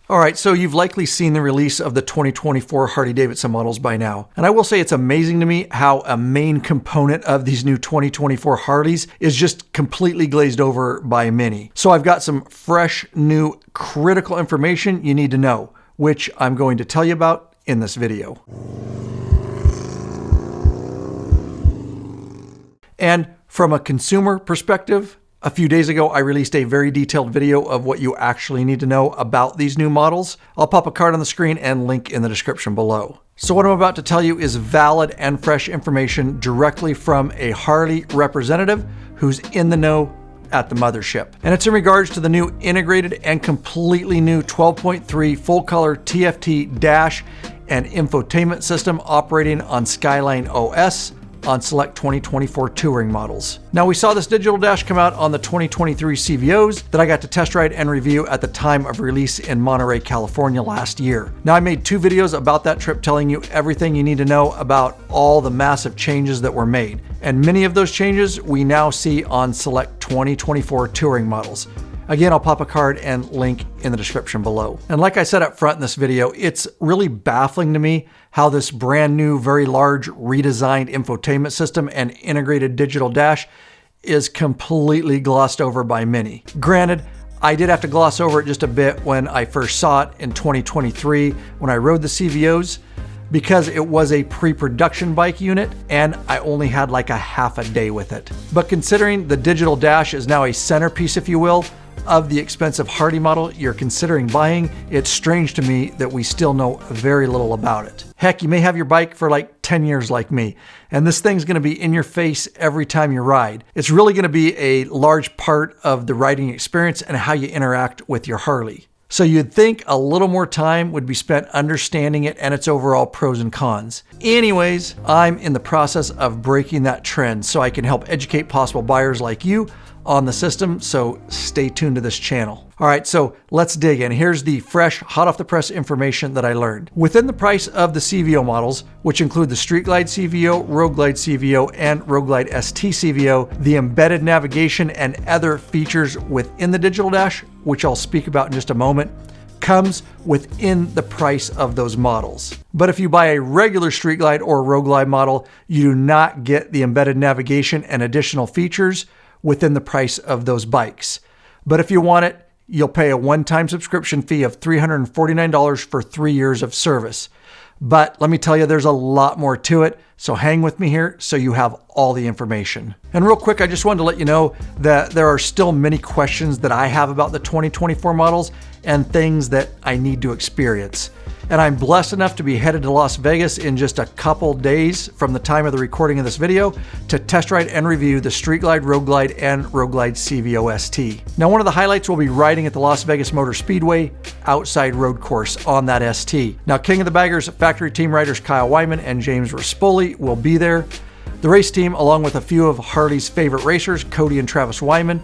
All right, so you've likely seen the release of the 2024 Harley-Davidson models by now. And I will say it's amazing to me how a main component of these new 2024 Harleys is just completely glazed over by many. So I've got some fresh, new, critical information you need to know, which I'm going to tell you about in this video. And from a consumer perspective, a few days ago, I released a very detailed video of what you actually need to know about these new models. I'll pop a card on the screen and link in the description below. So what I'm about to tell you is valid and fresh information directly from a Harley representative who's in the know at the mothership. And it's in regards to the new integrated and completely new 12.3 full color TFT dash and infotainment system operating on Skyline OS on select 2024 touring models. Now, we saw this digital dash come out on the 2023 CVOs that I got to test ride and review at the time of release in Monterey, California last year. Now, I made 2 videos about that trip telling you everything you need to know about all the massive changes that were made. And many of those changes we now see on select 2024 touring models. Again, I'll pop a card and link in the description below. And like I said up front in this video, it's really baffling to me how this brand new, very large, redesigned infotainment system and integrated digital dash is completely glossed over by many. Granted, I did have to gloss over it just a bit when I first saw it in 2023 when I rode the CVOs, because it was a pre-production bike unit and I only had like a half a day with it. But considering the digital dash is now a centerpiece, if you will, of the expensive Harley model you're considering buying, it's strange to me that we still know very little about it. Heck, you may have your bike for like 10 years like me, and this thing's gonna be in your face every time you ride. It's really gonna be a large part of the riding experience and how you interact with your Harley. So you'd think a little more time would be spent understanding it and its overall pros and cons. Anyways, I'm in the process of breaking that trend so I can help educate possible buyers like you on the system, so stay tuned to this channel. All right, so let's dig in. Here's the fresh, hot off the press information that I learned. Within the price of the CVO models, which include the Street Glide CVO, Road Glide CVO, and Road Glide ST CVO, the embedded navigation and other features within the digital dash, which I'll speak about in just a moment, comes within the price of those models. But if you buy a regular Street Glide or Road Glide model, you do not get the embedded navigation and additional features within the price of those bikes. But if you want it, you'll pay a one-time subscription fee of $349 for 3 years of service. But let me tell you, there's a lot more to it, so hang with me here so you have all the information. And real quick, I just wanted to let you know that there are still many questions that I have about the 2024 models and things that I need to experience. And I'm blessed enough to be headed to Las Vegas in just a couple days from the time of the recording of this video to test ride and review the Street Glide, Road Glide, and Road Glide CVO ST. Now, one of the highlights will be riding at the Las Vegas Motor Speedway outside road course on that ST. Now, King of the Baggers factory team riders Kyle Wyman and James Rispoli will be there. The race team, along with a few of Harley's favorite racers, Cody and Travis Wyman,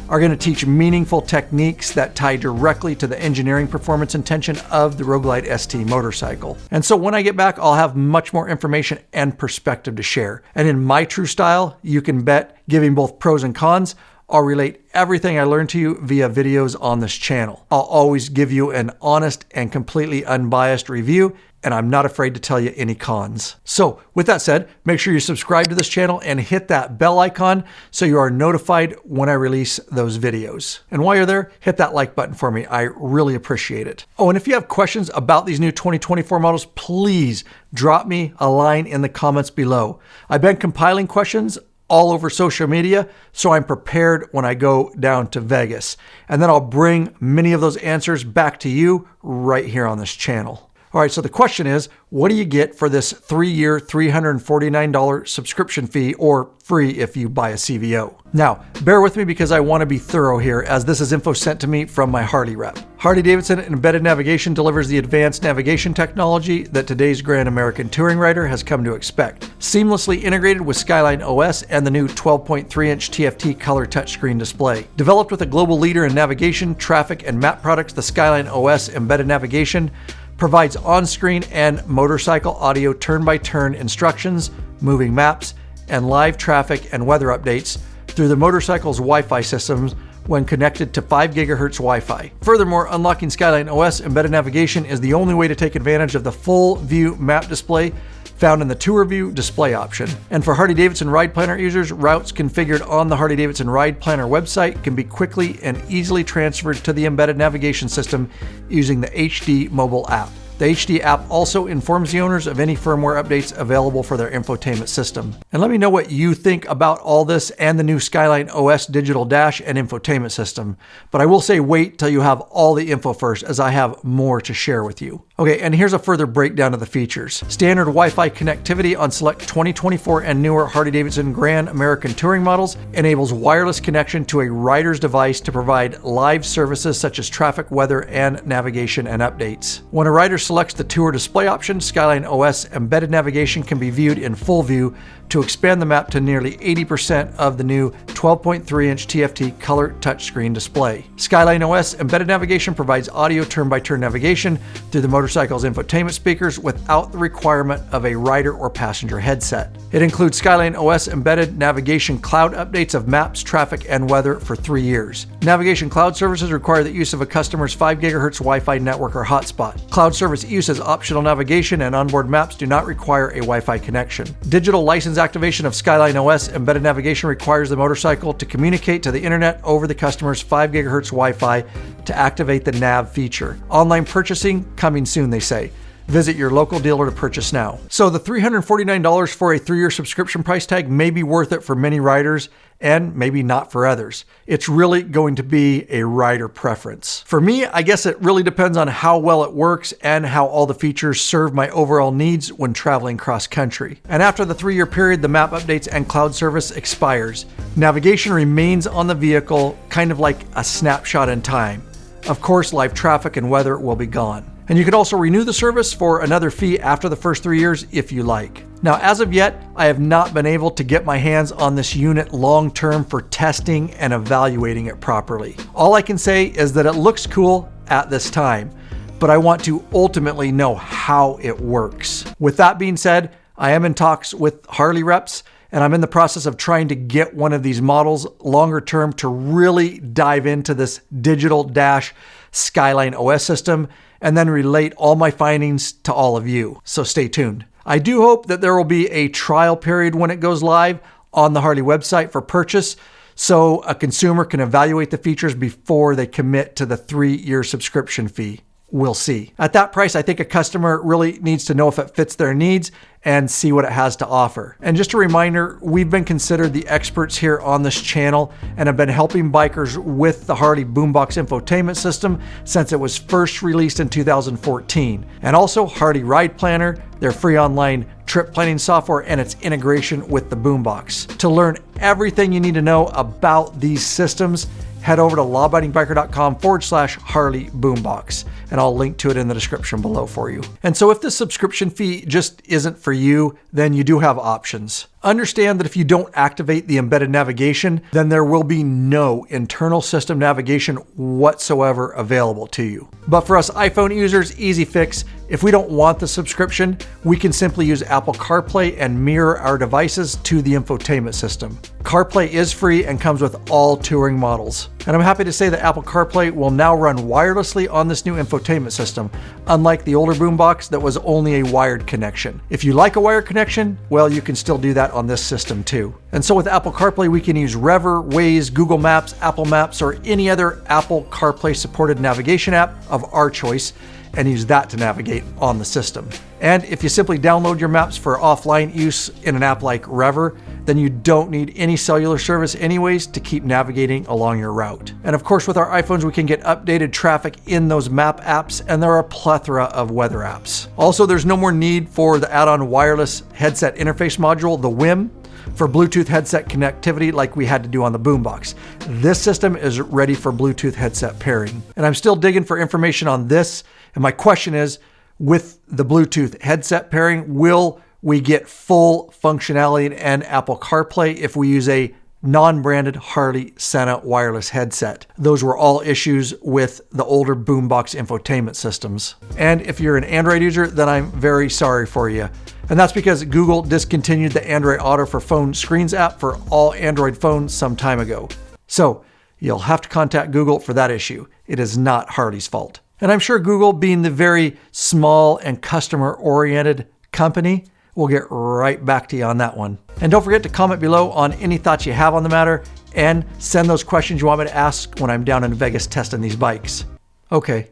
are going to teach meaningful techniques that tie directly to the engineering performance intention of the Road Glide ST motorcycle. And so when I get back, I'll have much more information and perspective to share. And in my true style, you can bet, giving both pros and cons, I'll relate everything I learned to you via videos on this channel. I'll always give you an honest and completely unbiased review, and I'm not afraid to tell you any cons. So with that said, make sure you subscribe to this channel and hit that bell icon so you are notified when I release those videos. And while you're there, hit that like button for me. I really appreciate it. Oh, and if you have questions about these new 2024 models, please drop me a line in the comments below. I've been compiling questions all over social media, so I'm prepared when I go down to Vegas. And then I'll bring many of those answers back to you right here on this channel. All right, so the question is, what do you get for this 3-year, $349 subscription fee, or free if you buy a CVO? Now, bear with me because I want to be thorough here, as this is info sent to me from my Harley rep. Harley-Davidson Embedded Navigation delivers the advanced navigation technology that today's Grand American touring rider has come to expect. Seamlessly integrated with Skyline OS and the new 12.3-inch TFT color touchscreen display. Developed with a global leader in navigation, traffic, and map products, the Skyline OS Embedded Navigation provides on-screen and motorcycle audio turn-by-turn instructions, moving maps, and live traffic and weather updates through the motorcycle's Wi-Fi systems when connected to 5 GHz Wi-Fi. Furthermore, unlocking Skyline OS embedded navigation is the only way to take advantage of the full view map display found in the Tour View display option. And for Harley-Davidson Ride Planner users, routes configured on the Harley-Davidson Ride Planner website can be quickly and easily transferred to the embedded navigation system using the HD mobile app. The HD app also informs the owners of any firmware updates available for their infotainment system. And let me know what you think about all this and the new Skyline OS digital dash and infotainment system. But I will say wait till you have all the info first, as I have more to share with you. Okay, and here's a further breakdown of the features. Standard Wi-Fi connectivity on select 2024 and newer Harley-Davidson Grand American Touring models enables wireless connection to a rider's device to provide live services such as traffic, weather, and navigation and updates. When a rider selects the Tour display option, Skyline OS embedded navigation can be viewed in full view to expand the map to nearly 80% of the new 12.3-inch TFT color touchscreen display. Skyline OS embedded navigation provides audio turn-by-turn navigation through the motorcycle's infotainment speakers without the requirement of a rider or passenger headset. It includes Skyline OS embedded navigation cloud updates of maps, traffic, and weather for 3 years. Navigation cloud services require the use of a customer's 5 GHz Wi-Fi network or hotspot. Cloud service use as optional navigation and onboard maps do not require a Wi-Fi connection. Digital license activation of Skyline OS embedded navigation requires the motorcycle to communicate to the internet over the customer's 5 GHz Wi-Fi to activate the nav feature. Online purchasing coming soon, they say. Visit your local dealer to purchase now. So the $349 for a 3-year subscription price tag may be worth it for many riders and maybe not for others. It's really going to be a rider preference. For me, I guess it really depends on how well it works and how all the features serve my overall needs when traveling cross country. And after the 3-year period, the map updates and cloud service expires. Navigation remains on the vehicle, kind of like a snapshot in time. Of course, live traffic and weather will be gone. And you can also renew the service for another fee after the first 3 years if you like. Now, as of yet, I have not been able to get my hands on this unit long-term for testing and evaluating it properly. All I can say is that it looks cool at this time, but I want to ultimately know how it works. With that being said, I am in talks with Harley reps, and I'm in the process of trying to get one of these models longer term to really dive into this digital dash Skyline OS system and then relate all my findings to all of you. So stay tuned. I do hope that there will be a trial period when it goes live on the Harley website for purchase, so a consumer can evaluate the features before they commit to the 3-year subscription fee. We'll see. At that price, I think a customer really needs to know if it fits their needs and see what it has to offer. And just a reminder, we've been considered the experts here on this channel and have been helping bikers with the Harley Boombox infotainment system since it was first released in 2014. And also Harley Ride Planner, their free online trip planning software, and its integration with the Boombox. To learn everything you need to know about these systems, head over to lawabidingbiker.com/Harley Boombox, and I'll link to it in the description below for you. And so if this subscription fee just isn't for you, then you do have options. Understand that if you don't activate the embedded navigation, then there will be no internal system navigation whatsoever available to you. But for us iPhone users, easy fix. If we don't want the subscription, we can simply use Apple CarPlay and mirror our devices to the infotainment system. CarPlay is free and comes with all touring models. And I'm happy to say that Apple CarPlay will now run wirelessly on this new infotainment system, unlike the older Boombox that was only a wired connection. If you like a wired connection, well, you can still do that on this system too. And so with Apple CarPlay, we can use Rever, Waze, Google Maps, Apple Maps, or any other Apple CarPlay supported navigation app of our choice and use that to navigate on the system. And if you simply download your maps for offline use in an app like Rever, then you don't need any cellular service anyways to keep navigating along your route. And of course, with our iPhones, we can get updated traffic in those map apps, and there are a plethora of weather apps. Also, there's no more need for the add-on wireless headset interface module, the WIM, for Bluetooth headset connectivity like we had to do on the Boombox. This system is ready for Bluetooth headset pairing. And I'm still digging for information on this. And my question is, with the Bluetooth headset pairing, will we get full functionality and Apple CarPlay if we use a non-branded Harley Senna wireless headset? Those were all issues with the older Boombox infotainment systems. And if you're an Android user, then I'm very sorry for you. And that's because Google discontinued the Android Auto for Phone Screens app for all Android phones some time ago. So You'll have to contact Google for that issue. It is not Harley's fault. And I'm sure Google, being the very small and customer-oriented company, will get right back to you on that one. And don't forget to comment below on any thoughts you have on the matter and send those questions you want me to ask when I'm down in Vegas testing these bikes. Okay,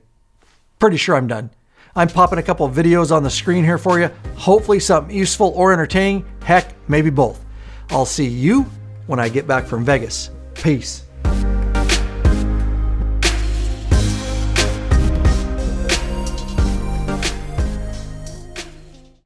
pretty sure I'm done. I'm popping a couple of videos on the screen here for you. Hopefully something useful or entertaining. Heck, maybe both. I'll see you when I get back from Vegas. Peace.